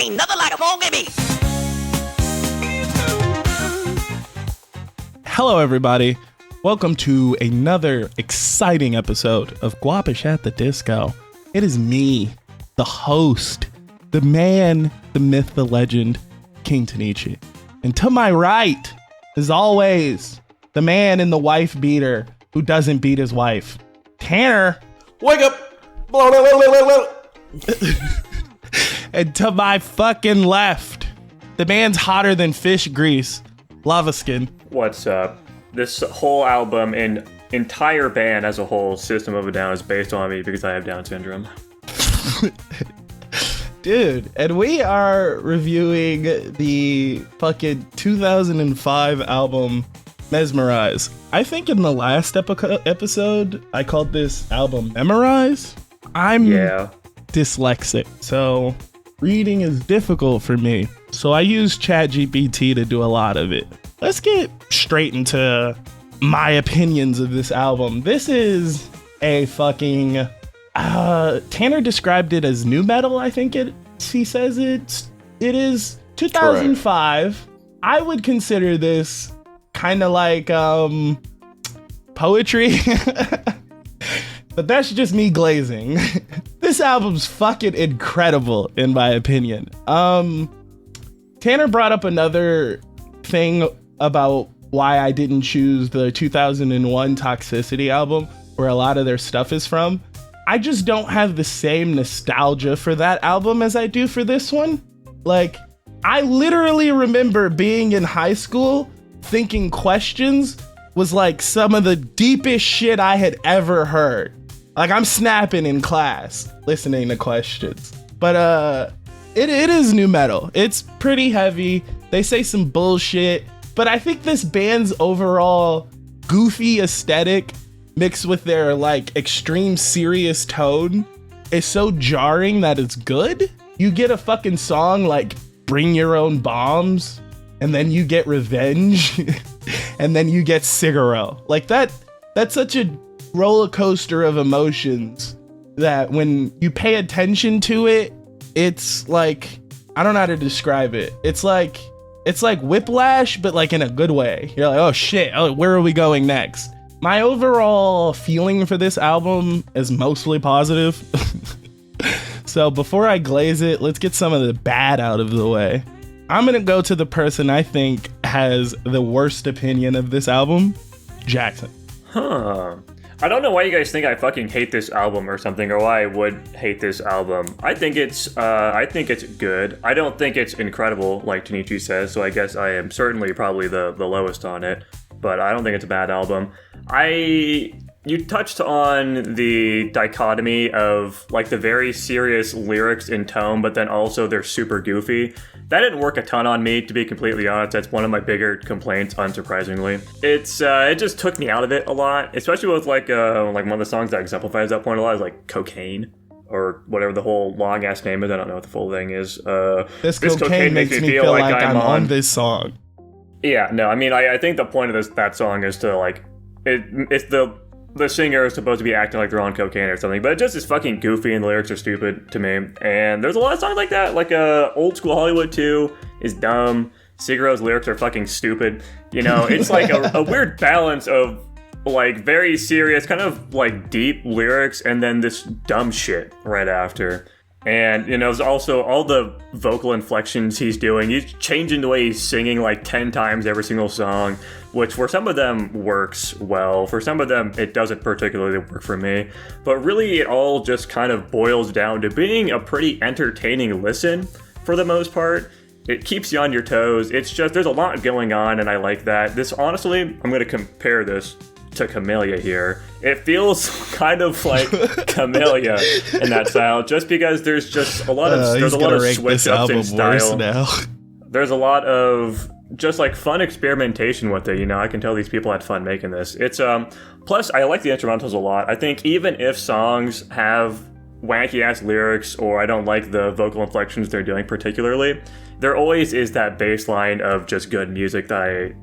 ain't nothing like a funky beat. Hello, everybody. Welcome to another exciting episode of Guapish at the Disco. It is me, the host, the man, the myth, the legend, King Tanichi. And to my right, as always, the man in the wife beater who doesn't beat his wife, Tanner. Wake up! And to my fucking left, the man's hotter than fish grease, Lava Skin. What's up? This whole album and entire band as a whole, System of a Down, is based on me because I have Down syndrome. Dude, and we are reviewing the fucking 2005 album Mezmerize. I think in the last episode, I called this album Memorize. I'm dyslexic, so reading is difficult for me. So I use ChatGPT to do a lot of it. Let's get straight into my opinions of this album. This is a fucking... Tanner described it as new metal, I think he says it is 2005. Correct. I would consider this kind of like poetry. But that's just me glazing. This album's fucking incredible, in my opinion. Tanner brought up another thing about why I didn't choose the 2001 Toxicity album, where a lot of their stuff is from. I just don't have the same nostalgia for that album as I do for this one. Like, I literally remember being in high school thinking Questions was like some of the deepest shit I had ever heard. Like, I'm snapping in class listening to Questions. But it is new metal. It's pretty heavy. They say some bullshit. But I think this band's overall goofy aesthetic mixed with their like extreme serious tone is so jarring that it's good. You get a fucking song like Bring Your Own Bombs, and then you get Revenge, and then you get Cigarro. Like that's such a roller coaster of emotions that when you pay attention to it, it's like, I don't know how to describe it. It's like Whiplash, but like in a good way. You're like, oh shit, where are we going next? My overall feeling for this album is mostly positive. So before I glaze it, let's get some of the bad out of the way. I'm gonna go to the person I think has the worst opinion of this album, Jackson. I don't know why you guys think I fucking hate this album or something, or why I would hate this album. I think it's good. I don't think it's incredible, like Tanichi says, so I guess I am certainly probably the lowest on it, but I don't think it's a bad album. You touched on the dichotomy of like the very serious lyrics in tone, but then also they're super goofy. That didn't work a ton on me, to be completely honest. That's one of my bigger complaints, unsurprisingly. It just took me out of it a lot, especially with like one of the songs that exemplifies that point a lot is like Cocaine, or whatever the whole long ass name is. I don't know what the full thing is. This cocaine makes me feel like I'm on this song. Yeah, no, I mean, I think the point of that song is to like, it's the singer is supposed to be acting like they're on cocaine or something, but it just is fucking goofy and the lyrics are stupid to me. And there's a lot of songs like that, like Old School Hollywood 2 is dumb. Cigarro's lyrics are fucking stupid. You know, it's like a weird balance of like very serious, kind of like deep lyrics and then this dumb shit right after. And, you know, there's also all the vocal inflections he's doing. He's changing the way he's singing like 10 times every single song, which for some of them works well. For some of them, it doesn't particularly work for me. But really, it all just kind of boils down to being a pretty entertaining listen for the most part. It keeps you on your toes. It's just, there's a lot going on, and I like that. This, honestly, I'm going to compare this to Camellia here. It feels kind of like Camellia in that style, just because there's just a lot of switch ups in style. Now. There's a lot of just like fun experimentation with it. You know, I can tell these people had fun making this. It's plus I like the instrumentals a lot. I think even if songs have wacky ass lyrics or I don't like the vocal inflections they're doing particularly, there always is that bass line of just good music that I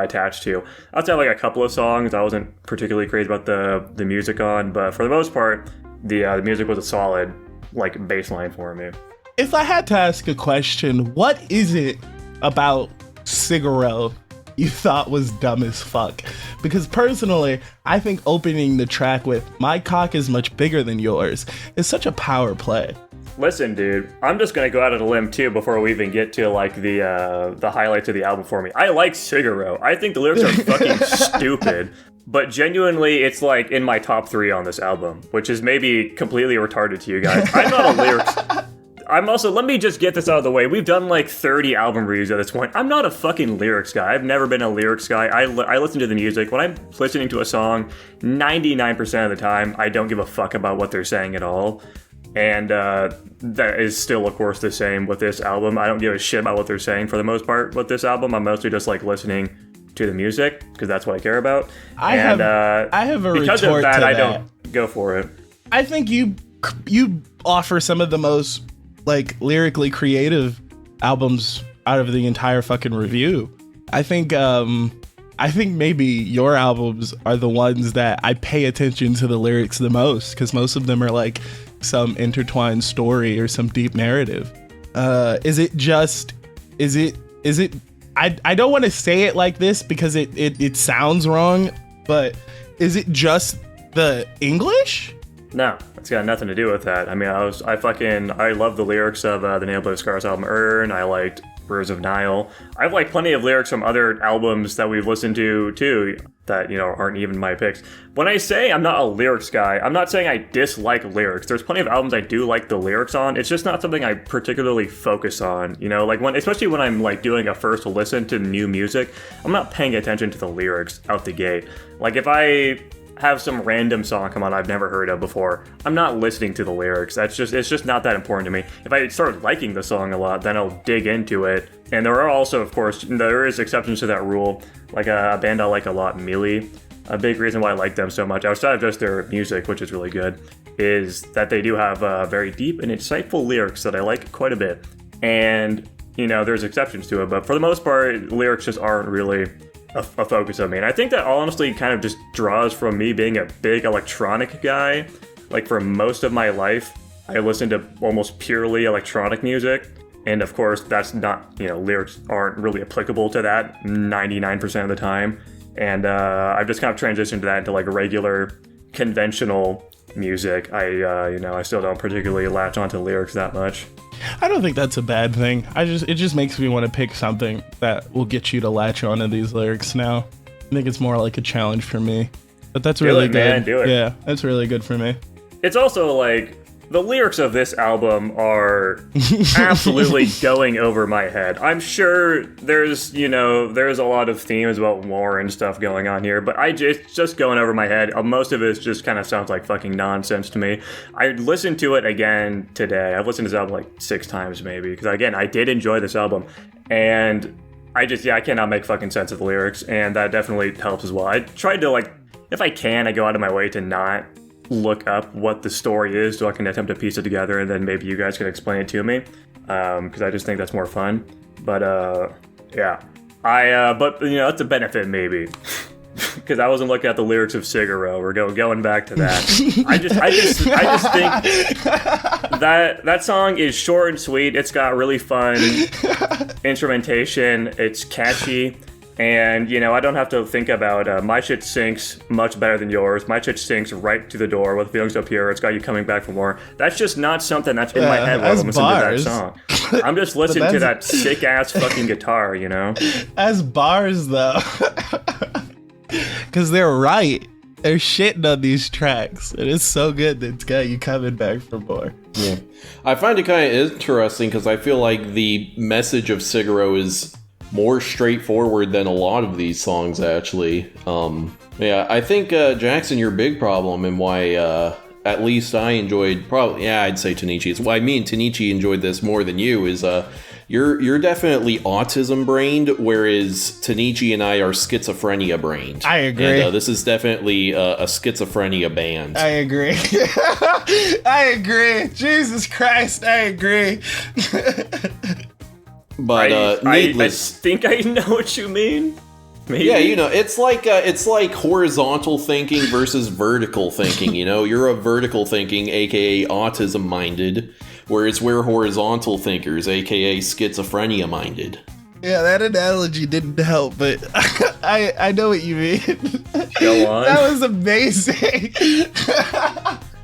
attached to. I'll have like a couple of songs I wasn't particularly crazy about the music on, but for the most part, the music was a solid like bass line for me. if I had to ask a question, what is it about Cigarro you thought was dumb as fuck? Because personally, I think opening the track with "My cock is much bigger than yours" is such a power play. Listen, dude, I'm just gonna go out on a limb too before we even get to like the highlights of the album for me. I like Cigarro. I think the lyrics are fucking stupid, but genuinely, it's like in my top 3 on this album, which is maybe completely retarded to you guys. I'm not a lyrics. I'm also, let me just get this out of the way. We've done like 30 album reviews at this point. I'm not a fucking lyrics guy. I've never been a lyrics guy. I listen to the music. When I'm listening to a song, 99% of the time, I don't give a fuck about what they're saying at all. And that is still, of course, the same with this album. I don't give a shit about what they're saying for the most part with this album. I'm mostly just like listening to the music because that's what I care about. I have a because retort of that, to I that. don't go for it. I think you offer some of the most like lyrically creative albums out of the entire fucking review. I think maybe your albums are the ones that I pay attention to the lyrics the most, because most of them are like some intertwined story or some deep narrative. I don't want to say it like this because it sounds wrong, but is it just the English? No, it's got nothing to do with that. I mean, I love the lyrics of the Nail Blade Scars album Earn. I liked Rivers of Nile. I've liked plenty of lyrics from other albums that we've listened to too that, aren't even my picks. When I say I'm not a lyrics guy, I'm not saying I dislike lyrics. There's plenty of albums I do like the lyrics on. It's just not something I particularly focus on, like especially when I'm like doing a first listen to new music, I'm not paying attention to the lyrics out the gate. Like if I have some random song come on I've never heard of before, I'm not listening to the lyrics. It's just not that important to me. If I start liking the song a lot, then I'll dig into it. And there are also, of course, there is exceptions to that rule, like a band I like a lot, Mealy. A big reason why I like them so much, outside of just their music, which is really good, is that they do have very deep and insightful lyrics that I like quite a bit. And, there's exceptions to it, but for the most part, lyrics just aren't really a focus of me. And I think that honestly kind of just draws from me being a big electronic guy. Like for most of my life, I listened to almost purely electronic music. And of course, that's not, lyrics aren't really applicable to that 99% of the time. And I've just kind of transitioned to that into like regular conventional music. I still don't particularly latch onto lyrics that much. I don't think that's a bad thing. It just makes me want to pick something that will get you to latch onto these lyrics now. I think it's more like a challenge for me. But that's really good. Man, do it. Yeah, that's really good for me. It's also like the lyrics of this album are absolutely going over my head. I'm sure there's a lot of themes about war and stuff going on here, but it's just going over my head. Most of it just kind of sounds like fucking nonsense to me. I listened to it again today. I've listened to this album like 6 times maybe, because again, I did enjoy this album, and I cannot make fucking sense of the lyrics, and that definitely helps as well. I tried to if I can, I go out of my way to not look up what the story is so I can attempt to piece it together, and then maybe you guys can explain it to me, because I just think that's more fun. But yeah, but that's a benefit maybe, because I wasn't looking at the lyrics of Cigarro. We're going back to that. I just think that song is short and sweet. It's got really fun instrumentation. It's catchy. And, I don't have to think about my shit sinks much better than yours. My shit sinks right to the door with feelings so pure. It's got you coming back for more. That's just not something that's in my head while I'm listening to that song. I'm just listening to that sick-ass fucking guitar, As bars, though. Because they're right. They're shitting on these tracks. It is so good that it's got you coming back for more. Yeah. I find it kind of interesting because I feel like the message of Cigarro is more straightforward than a lot of these songs, actually. I think, Jackson, your big problem and why at least I enjoyed, I'd say Tanichi. It's why me and Tanichi enjoyed this more than you is you're definitely autism brained, whereas Tanichi and I are schizophrenia brained. I agree. And this is definitely a schizophrenia band. I agree. I agree. Jesus Christ, I agree. But needless. I think I know what you mean. Maybe. Yeah, it's like horizontal thinking versus vertical thinking. You're a vertical thinking, aka autism minded, whereas we're horizontal thinkers, aka schizophrenia minded. Yeah, that analogy didn't help, but I know what you mean. Go on. That was amazing.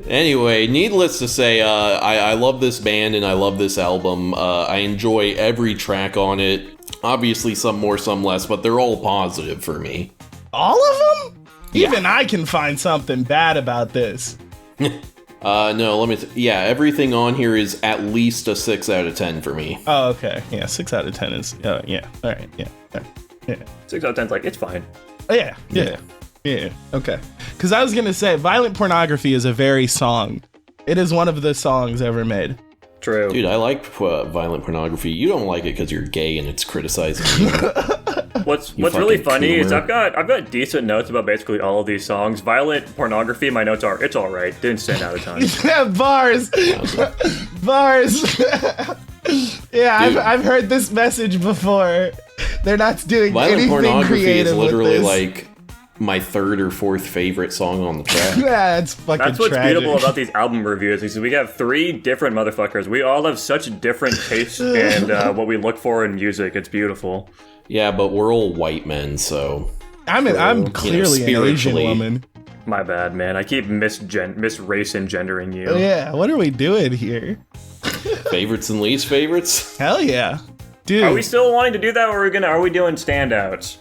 Anyway, needless to say, I love this band and I love this album. I enjoy every track on it. Obviously, some more, some less, but they're all positive for me. All of them? Yeah. Even I can find something bad about this. No, everything on here is at least a 6 out of 10 for me. Oh, okay. Yeah, 6 out of 10 is, yeah. All right, yeah. All right, yeah. 6 out of 10 is like, it's fine. Oh, yeah. Okay. Because I was going to say, Violent Pornography is a very song. It is one of the songs ever made. True. Dude, I like Violent Pornography. You don't like it because you're gay and it's criticizing you. What's really funny coomer. is I've got decent notes about basically all of these songs. Violent Pornography, my notes are, it's alright. Didn't stand out a ton. Yeah, bars. Bars. Yeah, Dude. I've heard this message before. They're not doing Violent anything Pornography creative is literally with this. like my 3rd or 4th favorite song on the track. Yeah, it's fucking That's what's tragic. beautiful about these album reviews is we have 3 different motherfuckers. We all have such different tastes and what we look for in music. It's beautiful. Yeah, but we're all white men, so... I'm clearly an Asian spiritually. woman. My bad, man. I keep mis-race and gendering you. Yeah, what are we doing here? Favorites and least favorites? Hell yeah. Dude. Are we still wanting to do that, or are we doing standouts?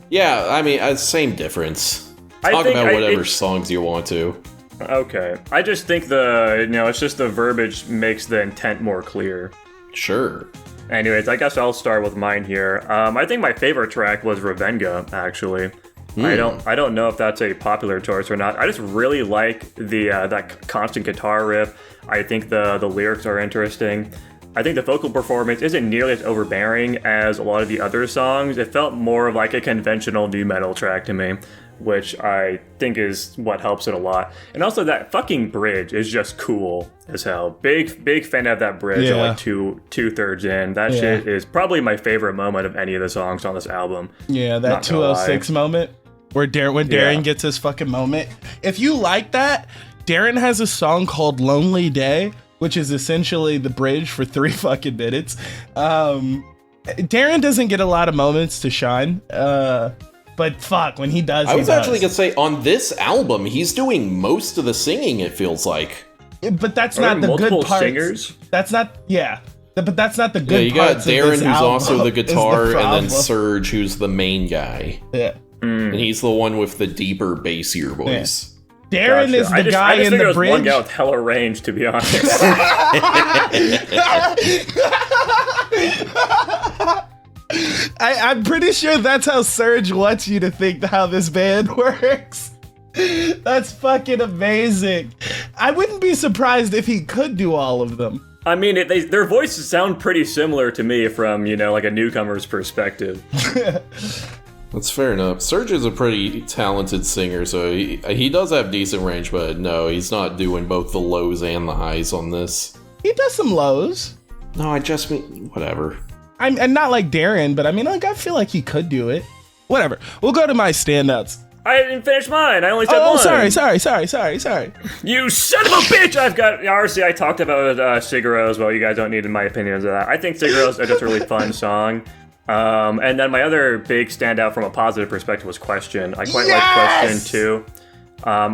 Yeah, I mean, same difference. Talk about whatever songs you want to. Okay. I just think it's just the verbiage makes the intent more clear. Sure. Anyways, I guess I'll start with mine here. I think my favorite track was Revenga, actually. I don't know if that's a popular choice or not. I just really like the that constant guitar riff. I think the lyrics are interesting. I think the vocal performance isn't nearly as overbearing as a lot of the other songs. It felt more of like a conventional nu metal track to me, which I think is what helps it a lot. And also that fucking bridge is just cool as hell. Big fan of that bridge. Yeah. At like two-thirds in. That shit is probably my favorite moment of any of the songs on this album. Yeah, that 206 moment where Darren gets his fucking moment. If you like that, Darren has a song called Lonely Day, which is essentially the bridge for 3 fucking minutes. Darren doesn't get a lot of moments to shine, but fuck, when he does, I was actually going to say, on this album, he's doing most of the singing, it feels like. But that's Are not there the good multiple parts. Singers? That's not, but that's not the good You got parts of Darren, this who's album, also the is guitar, and then problem. Serge, who's the main guy. Yeah. And he's the one with the deeper, bassier voice. Darren is the guy I just in think the it was bridge. one guy with hella range, to be honest. I'm pretty sure that's how Serge wants you to think how this band works. That's fucking amazing. I wouldn't be surprised if he could do all of them. I mean, their voices sound pretty similar to me from, like a newcomer's perspective. That's fair enough. Serge is a pretty talented singer, so he does have decent range, but no, he's not doing both the lows and the highs on this. He does some lows. No, I just mean, whatever. And not like Darren, but I mean, I feel like he could do it. Whatever. We'll go to my standouts. I didn't finish mine. I only said one. Oh, sorry. You son of a bitch! Obviously, I talked about Sigur Rós. Well, you guys don't need my opinions of that. I think Sigur Rós is just a really fun song. And then my other big standout from a positive perspective was Question. I quite like Question too.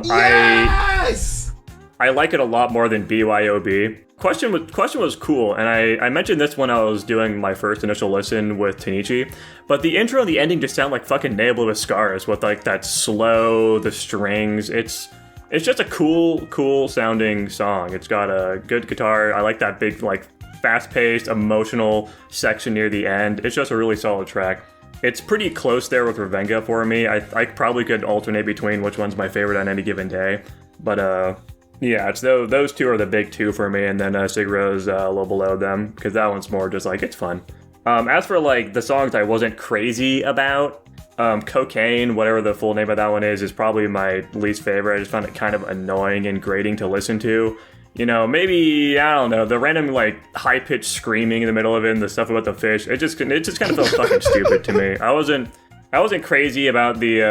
Yes! I like it a lot more than BYOB. Question was cool, and I mentioned this when I was doing my first initial listen with Tanichi, but the intro and the ending just sound like fucking Nailed with Scars with like that slow, the strings. It's just a cool sounding song. It's got a good guitar. I like that big like fast-paced, emotional section near the end. It's just a really solid track. It's pretty close there with Revenga for me. I probably could alternate between which one's my favorite on any given day, but yeah, it's those two are the big two for me, and then Sigur Rós a little below them, because that one's more just like, it's fun. As for like the songs I wasn't crazy about, Cocaine, whatever the full name of that one is probably my least favorite. I just found it kind of annoying and grating to listen to. Maybe, I don't know, the random like high-pitched screaming in the middle of it and the stuff about the fish, it just kind of felt fucking stupid to me. I wasn't crazy about the,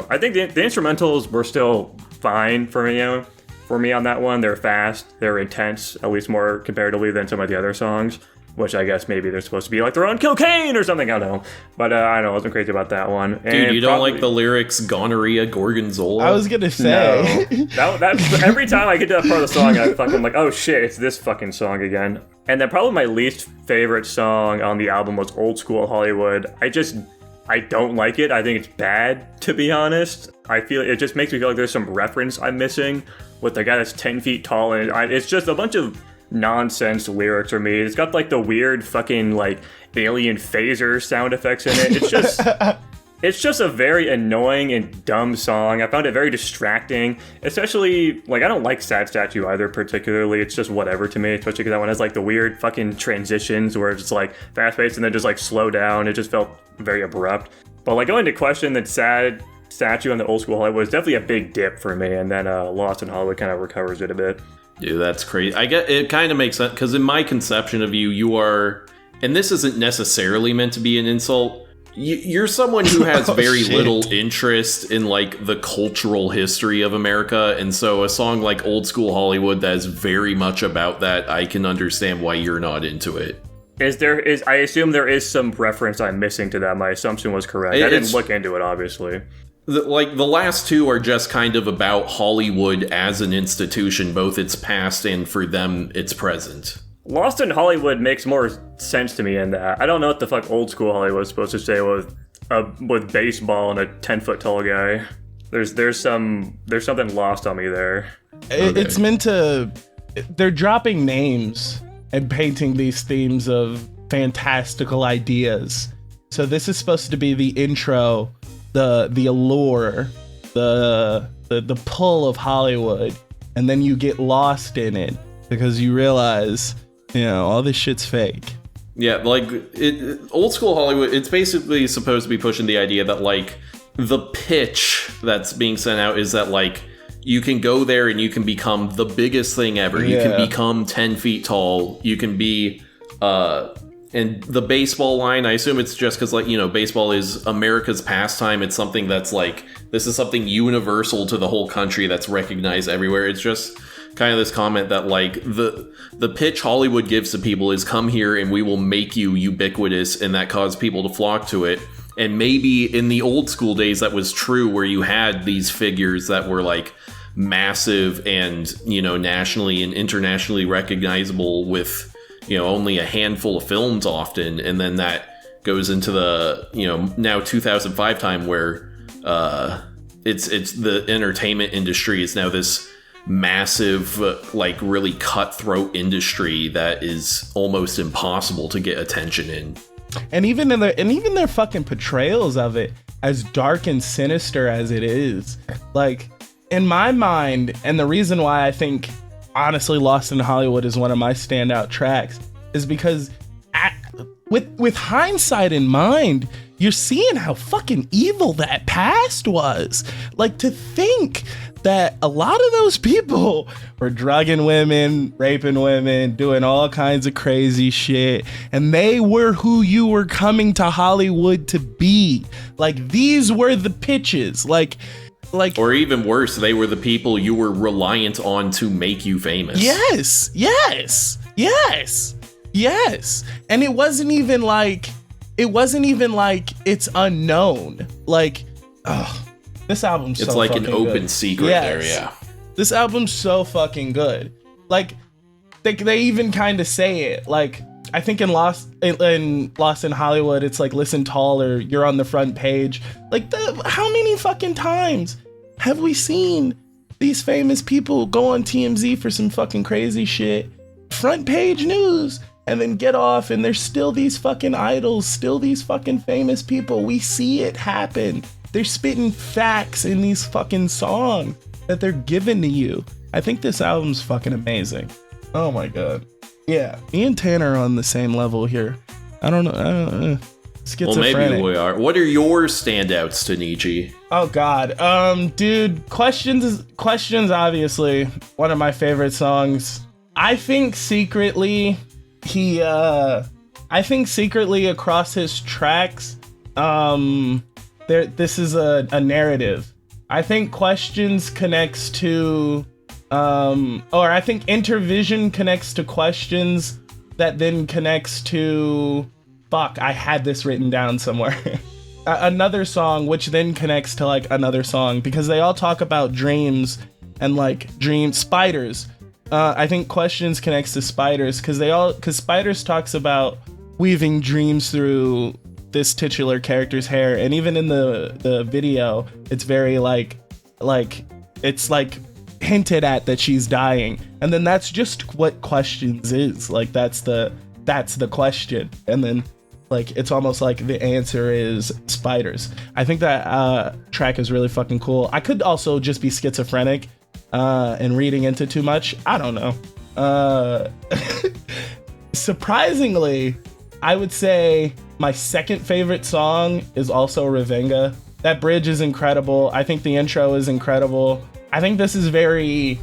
I think the instrumentals were still fine for me, for me on that one. They're fast, they're intense, at least more comparatively than some of the other songs, which I guess maybe they're supposed to be like they're on cocaine or something, I don't know. But I don't know, I wasn't crazy about that one. Dude, you don't like the lyrics gonorrhea, gorgonzola? I was gonna say. No. That's every time I get to that part of the song, I'm like, oh shit, it's this fucking song again. And then probably my least favorite song on the album was Old School Hollywood. I don't like it. I think it's bad, to be honest. I feel it just makes me feel like there's some reference I'm missing with the guy that's 10 feet tall, and it's just a bunch of nonsense lyrics for me. It's got like the weird fucking like alien phaser sound effects in it. It's just a very annoying and dumb song. I found it very distracting, especially like I don't like Sad Statue either particularly. It's just whatever to me, especially because that one has like the weird fucking transitions where it's like fast paced and then just like slow down. It just felt very abrupt. But like going to question that Sad Statue on the Old School Hollywood was definitely a big dip for me, and then Lost in Hollywood kind of recovers it a bit. Dude, that's crazy. I get it. Kind of makes sense because in my conception of you, you are, and this isn't necessarily meant to be an insult. You're someone who has very little interest in like the cultural history of America, and so a song like Old School Hollywood that is very much about that, I can understand why you're not into it. I assume there is some reference I'm missing to that. My assumption was correct. I didn't look into it, obviously. The last two are just kind of about Hollywood as an institution, both its past and for them, its present. Lost in Hollywood makes more sense to me in that. I don't know what the fuck Old School Hollywood was supposed to say with baseball and a 10-foot tall guy. There's something lost on me there. It's meant to. They're dropping names and painting these themes of fantastical ideas. So this is supposed to be the intro, the allure, the pull of Hollywood, and then you get lost in it because you realize, all this shit's fake. Yeah, like Old School Hollywood, it's basically supposed to be pushing the idea that like the pitch that's being sent out is that like you can go there and you can become the biggest thing ever. You can become 10 feet tall. You can be and the baseball line, I assume it's just because, like, baseball is America's pastime. It's something that's, like, this is something universal to the whole country that's recognized everywhere. It's just kind of this comment that, like, the pitch Hollywood gives to people is come here and we will make you ubiquitous, and that caused people to flock to it. And maybe in the old school days that was true, where you had these figures that were, like, massive and, nationally and internationally recognizable with only a handful of films often, and then that goes into the now 2005 time where it's the entertainment industry is now this massive like really cutthroat industry that is almost impossible to get attention in. And even their fucking portrayals of it, as dark and sinister as it is, like in my mind, and the reason why I think honestly Lost in Hollywood is one of my standout tracks is because with hindsight in mind, you're seeing how fucking evil that past was. Like, to think that a lot of those people were drugging women, raping women, doing all kinds of crazy shit, and they were who you were coming to Hollywood to be. Like, these were the pitches. Like, or even worse, they were the people you were reliant on to make you famous. Yes. And it wasn't even like it's unknown. Like, this album's it's so like fucking an open good. secret there, yeah. This album's so fucking good. Like, they even kind of say it. Like, I think in Lost in Hollywood, it's like listen taller, you're on the front page. Like, how many fucking times have we seen these famous people go on TMZ for some fucking crazy shit, front page news, and then get off, and there's still these fucking idols, still these fucking famous people. We see it happen. They're spitting facts in these fucking songs that they're giving to you. I think this album's fucking amazing. Oh my god. Yeah, me and Tanner are on the same level here. I don't know. Schizophrenic. Well, maybe we are. What are your standouts to Nietzsche? Oh god. Dude, Questions obviously one of my favorite songs. I think secretly across his tracks, this is a narrative. I think Questions connects to Or I think Intervision connects to Questions, that then connects to, fuck, I had this written down somewhere. Another song, which then connects to like another song, because they all talk about dreams and like spiders. I think Questions connects to spiders because spiders talks about weaving dreams through this titular character's hair, and even in the video, it's very like it's like hinted at that she's dying, and then that's just what Questions is. Like that's the question, and then like it's almost like the answer is spiders. I think that track is really fucking cool. I could also just be schizophrenic and reading into too much. I don't know. Surprisingly, I would say my second favorite song is also Revenga. That bridge is incredible. I think the intro is incredible. I think this is very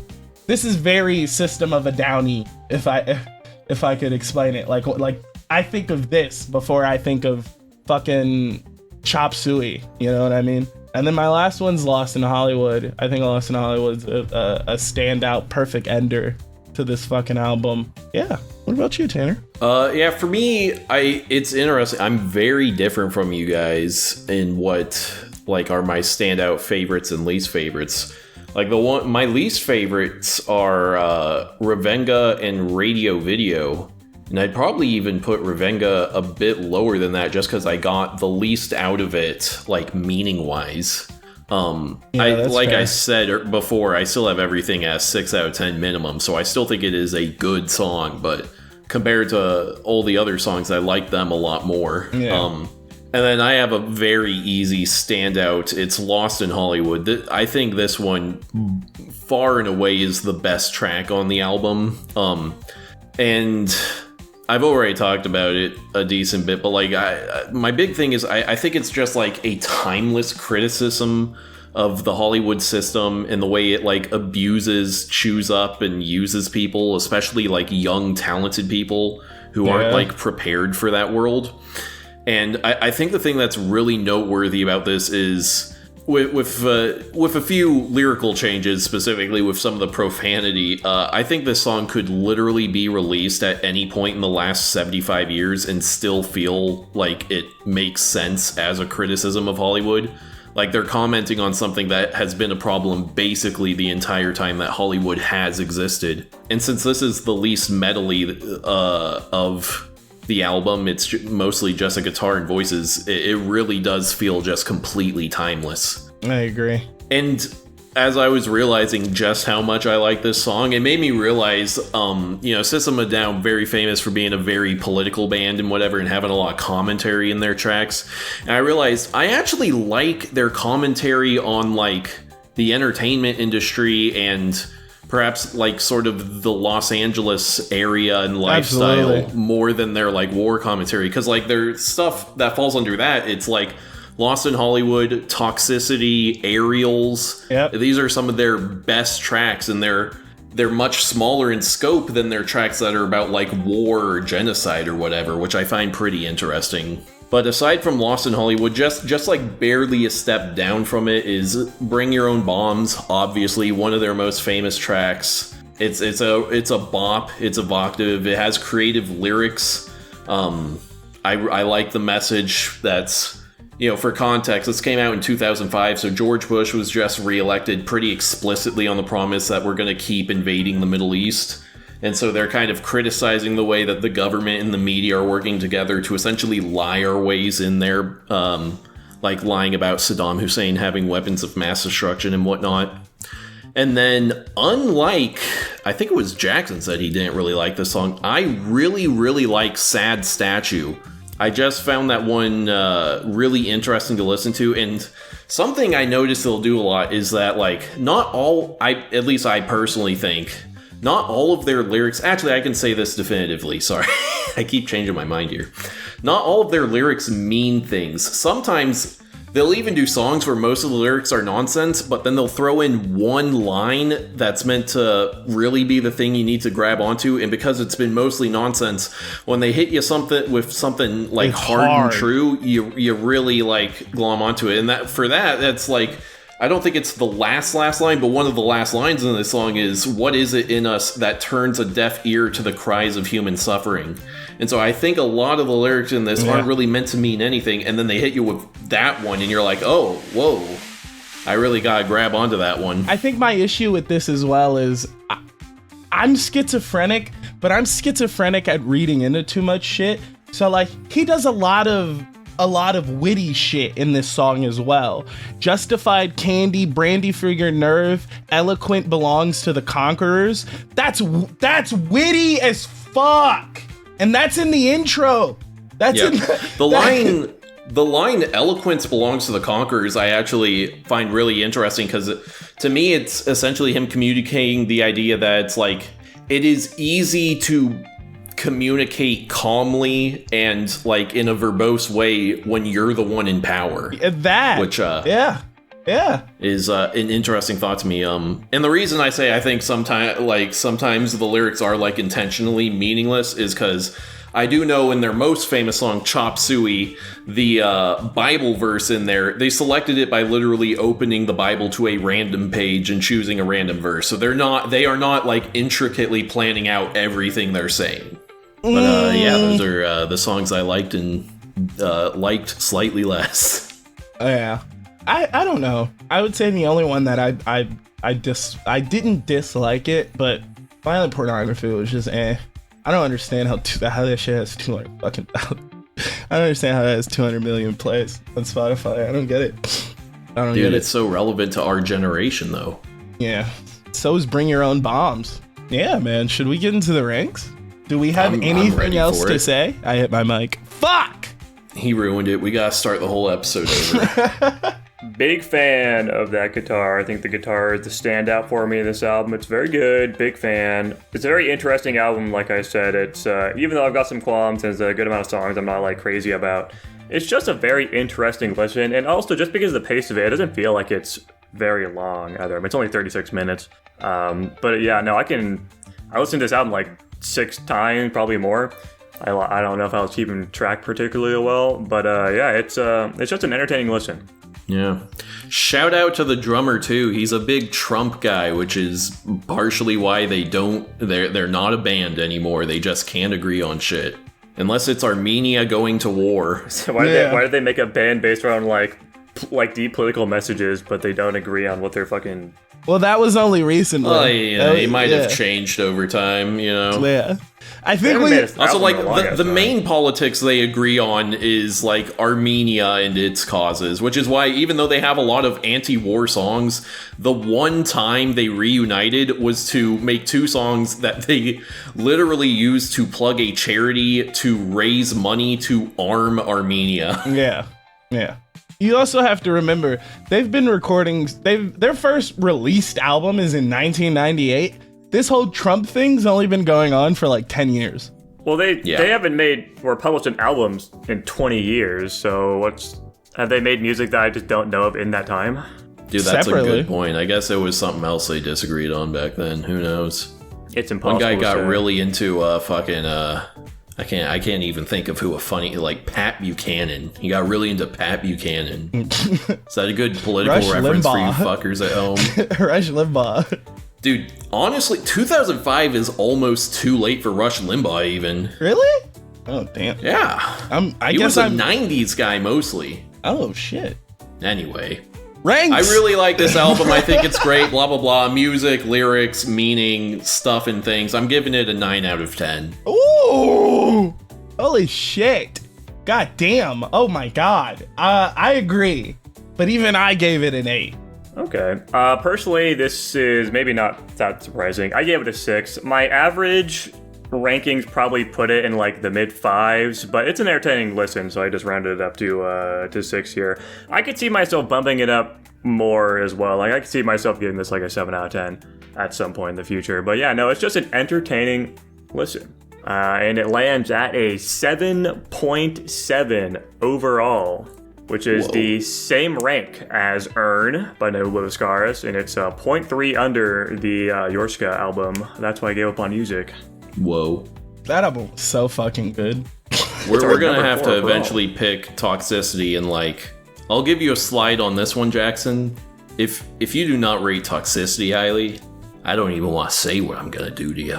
System of a Downy, if I could explain it. Like I think of this before I think of fucking Chop Suey, you know what I mean? And then my last one's Lost in Hollywood. I think Lost in Hollywood's a standout, perfect ender to this fucking album. Yeah. What about you, Tanner? Yeah, for me, it's interesting. I'm very different from you guys in what like are my standout favorites and least favorites. Like my least favorites are Revenga and Radio Video. And I'd probably even put Revenga a bit lower than that just because I got the least out of it, like meaning-wise. I said before, I still have everything as 6 out of 10 minimum, so I still think it is a good song, but compared to all the other songs, I like them a lot more. Yeah. And then I have a very easy standout. It's Lost in Hollywood. I think this one far and away is the best track on the album. And I've already talked about it a decent bit, but like my big thing is I think it's just like a timeless criticism of the Hollywood system and the way it like abuses, chews up, and uses people, especially like young, talented people who aren't like prepared for that world. And I think the thing that's really noteworthy about this is with a few lyrical changes, specifically with some of the profanity, I think this song could literally be released at any point in the last 75 years and still feel like it makes sense as a criticism of Hollywood. Like, they're commenting on something that has been a problem basically the entire time that Hollywood has existed. And since this is the least metally of the album, it's mostly just a guitar and voices, it really does feel just completely timeless. I agree. And as I was realizing just how much I like this song, it made me realize, System of a Down, very famous for being a very political band and whatever, and having a lot of commentary in their tracks. And I realized I actually like their commentary on, like, the entertainment industry and perhaps like sort of the Los Angeles area and lifestyle. Absolutely. More than their like war commentary, because like their stuff that falls under that, it's like Lost in Hollywood, Toxicity, Aerials. Yep. These are some of their best tracks, and they're much smaller in scope than their tracks that are about like war or genocide or whatever, which I find pretty interesting. But aside from Lost in Hollywood, just like barely a step down from it is Bring Your Own Bombs, obviously one of their most famous tracks. It's a bop, it's evocative, it has creative lyrics. I like the message that's, for context, this came out in 2005, so George Bush was just reelected pretty explicitly on the promise that we're going to keep invading the Middle East. And so they're kind of criticizing the way that the government and the media are working together to essentially lie our ways in there, like lying about Saddam Hussein having weapons of mass destruction and whatnot. And then, unlike, I think it was Jackson said he didn't really like this song, I really, really like Sad Statue. I just found that one really interesting to listen to, and something I noticed they'll do a lot is that, like, not all, at least I personally think, not all of their lyrics, actually I can say this definitively, sorry, I keep changing my mind here. Not all of their lyrics mean things. Sometimes they'll even do songs where most of the lyrics are nonsense, but then they'll throw in one line that's meant to really be the thing you need to grab onto, and because it's been mostly nonsense, when they hit you with something like hard and true, you really like glom onto it. And that's like I don't think it's the last line, but one of the last lines in this song is, "What is it in us that turns a deaf ear to the cries of human suffering?" And so I think a lot of the lyrics in this aren't really meant to mean anything, and then they hit you with that one, and you're like, oh, whoa. I really gotta grab onto that one. I think my issue with this as well is I'm schizophrenic, but I'm schizophrenic at reading into too much shit. So like he does a lot of witty shit in this song as well. Justified candy, brandy for your nerve, eloquent belongs to the conquerors. That's witty as fuck. And that's in the intro. That's in the line "eloquence belongs to the conquerors" I actually find really interesting, because to me it's essentially him communicating the idea that it's like it is easy to communicate calmly and like in a verbose way when you're the one in power. Which is an interesting thought to me. And the reason I say I think sometimes the lyrics are like intentionally meaningless is because I do know in their most famous song, Chop Suey, the Bible verse in there, they selected it by literally opening the Bible to a random page and choosing a random verse. So they are not like intricately planning out everything they're saying. But those are the songs I liked and liked slightly less. Yeah. I don't know. I would say the only one that I didn't dislike it, but Violent Pornography was just I don't understand how that shit has 200 fucking thousand. I don't understand how that has 200 million plays on Spotify. I don't get it. Dude, it's so relevant to our generation, though. Yeah. So is Bring Your Own Bombs. Yeah, man. Should we get into the ranks? Do we have anything else to say? I hit my mic. Fuck! He ruined it. We gotta start the whole episode over. Big fan of that guitar. I think the guitar is the standout for me in this album. It's very good. Big fan. It's a very interesting album, like I said. It's even though I've got some qualms and there's a good amount of songs I'm not like crazy about, it's just a very interesting listen. And also just because of the pace of it doesn't feel like it's very long either. I mean, it's only 36 minutes. But yeah, no, I listened to this album like 6 times, probably more. I don't know if I was keeping track particularly well, but it's just an entertaining listen. Yeah. Shout out to the drummer too. He's a big Trump guy, which is partially why they're not a band anymore. They just can't agree on shit. Unless it's Armenia going to war. So why did they make a band based around like deep political messages, but they don't agree on what they're fucking... Well, that was only recently. He might have changed over time, you know? Yeah. I think also, like, the main politics they agree on is, like, Armenia and its causes, which is why, even though they have a lot of anti-war songs, the one time they reunited was to make 2 songs that they literally used to plug a charity to raise money to arm Armenia. Yeah. Yeah. You also have to remember, they've been recording, their first released album is in 1998. This whole Trump thing's only been going on for like 10 years. Well, they haven't made or published an album in 20 years, so have they made music that I just don't know of in that time? Dude, that's separately. A good point. I guess it was something else they disagreed on back then. Who knows? It's impossible. One guy got really into I can't even think of who like Pat Buchanan. He got really into Pat Buchanan. Is that a good political reference for you fuckers at home? Rush Limbaugh. Dude, honestly, 2005 is almost too late for Rush Limbaugh even. Really? Oh, damn. Yeah. He was a 90s guy mostly. Oh, shit. Anyway. Ranks. I really like this album. I think it's great. Blah, blah, blah. Music, lyrics, meaning, stuff and things. I'm giving it a 9 out of 10. Ooh. Holy shit. God damn. Oh my God. I agree. But even I gave it an 8. Okay. Personally, this is maybe not that surprising. I gave it a 6. My average rankings probably put it in like the mid 5s, but it's an entertaining listen, so I just rounded it up to 6 here. I could see myself bumping it up more as well. Like I could see myself giving this like a 7 out of 10 at some point in the future. But yeah, no, it's just an entertaining listen. And it lands at a 7.7 overall, which is the same rank as Earn by No Louis, and it's 0.3 under the Yorska album. That's why I gave up on music. Whoa. That album was so fucking good. We're gonna have to eventually pick Toxicity, and like, I'll give you a slide on this one, Jackson. if you do not rate Toxicity highly, I don't even want to say what I'm gonna do to you.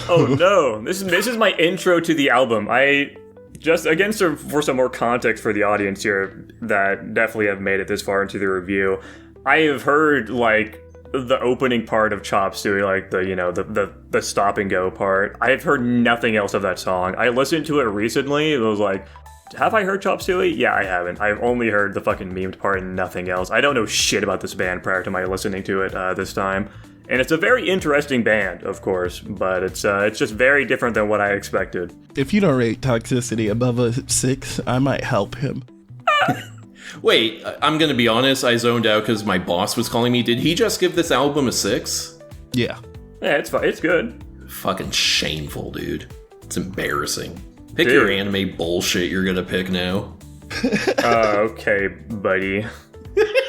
Oh no, this is my intro to the album. I just, again, for some more context for the audience here that definitely have made it this far into the review, I have heard like the opening part of Chop Suey, like the stop and go part. I've heard nothing else of that song. I listened to it recently. It was like, have I heard Chop Suey? Yeah, I haven't. I've only heard the fucking memed part and nothing else. I don't know shit about this band prior to my listening to it this time. And it's a very interesting band, of course, but it's just very different than what I expected. If you don't rate Toxicity above a 6, I might help him. Wait, I'm gonna be honest, I zoned out because my boss was calling me. Did he just give this album a 6? Yeah. Yeah, it's fine. It's good. Fucking shameful, dude. It's embarrassing. Pick your anime bullshit you're gonna pick now. Okay, buddy.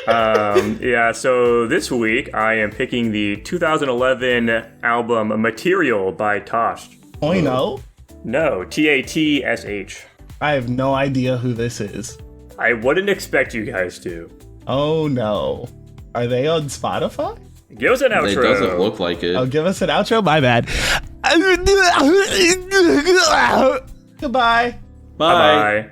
Yeah, so this week I am picking the 2011 album Material by Tosh. Oh, no? No, Tatsh. I have no idea who this is. I wouldn't expect you guys to. Oh, no. Are they on Spotify? Give us an outro. It doesn't look like it. Oh, give us an outro? My bad. Goodbye. Bye. Bye-bye.